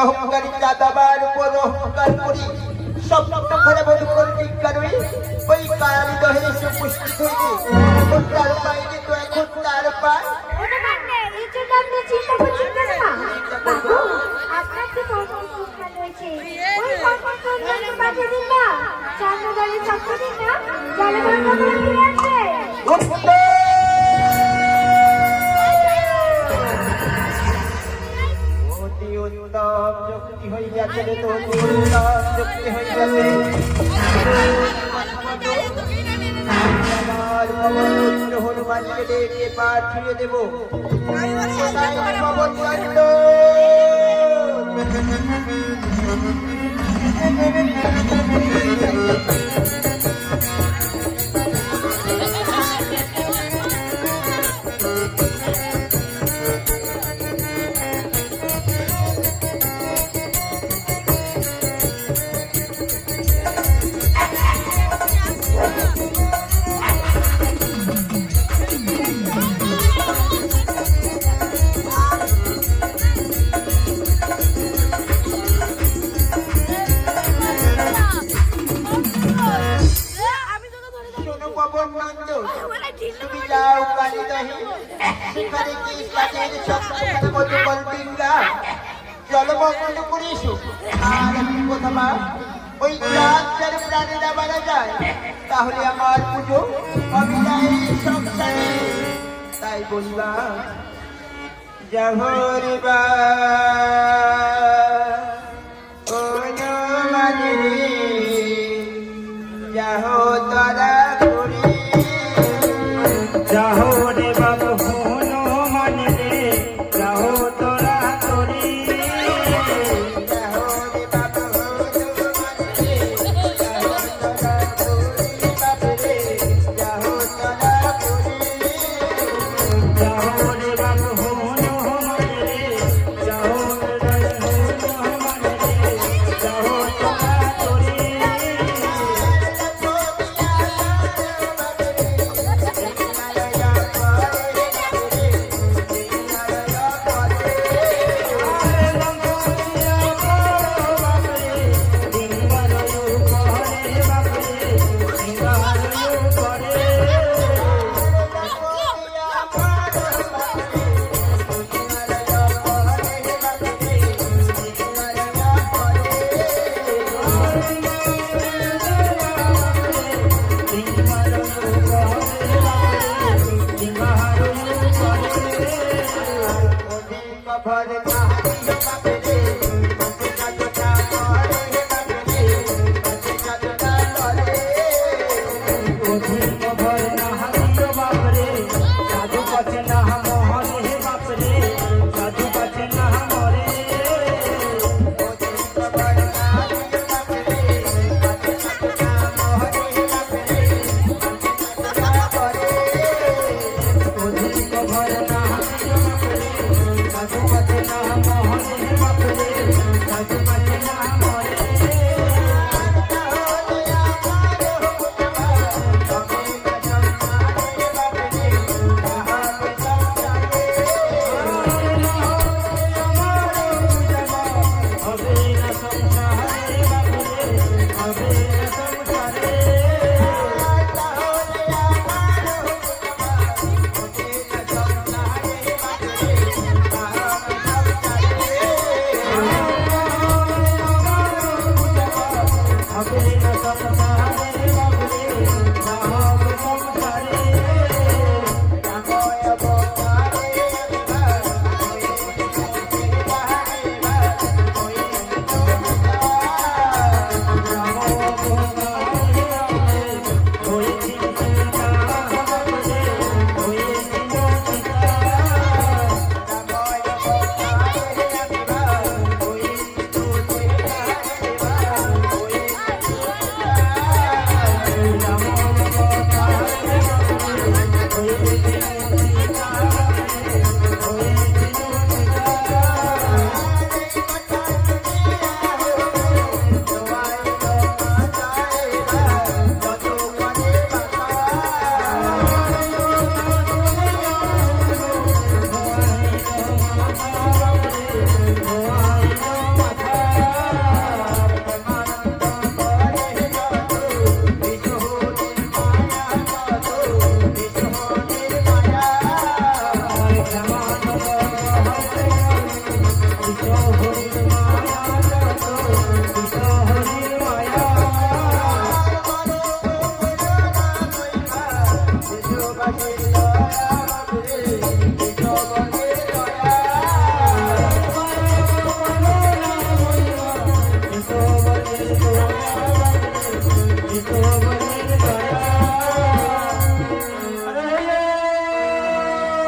অহংকারী চাঁদাবার উপর অহংকার করি স্বপ্ন ঘরে বধু করে বিজ্ঞান হয়ে ওই কায়ালি দহে এসে উপস্থিত হয়েছে। এখন তার পায়নি তো এখন তার পায় যুক্তি হয়ে গেছে রে তো যুক্তি হয়ে গেছে আমার পবন হনুমানকে ডেকে পাঠিয়ে দেব পবন তুমি যাও কালী দহে সেখানে কি কাজের সবখানে মতো বলবিন্দা জলমগ্ন করিস। আর একটি কথা মা, ওই চাঁদ যার প্রাণীরা মারা যায় তাহলে আমার পুজো অবিদায় সংসারে। তাই বলিবা জহরিবা ও মানে যাহ তারা যাহো রে বাবু হনো মানে রে যাহো তোরা তোরি যাহো রে বাবু হনো মানে রে যাহো তোরা তোরি বাবরে যাহো তোরা তোরি যাহো রে বাবু হনো মানে রে যাহো তোরা হনো মানে রে যাহো তোরা তোরি হরির মা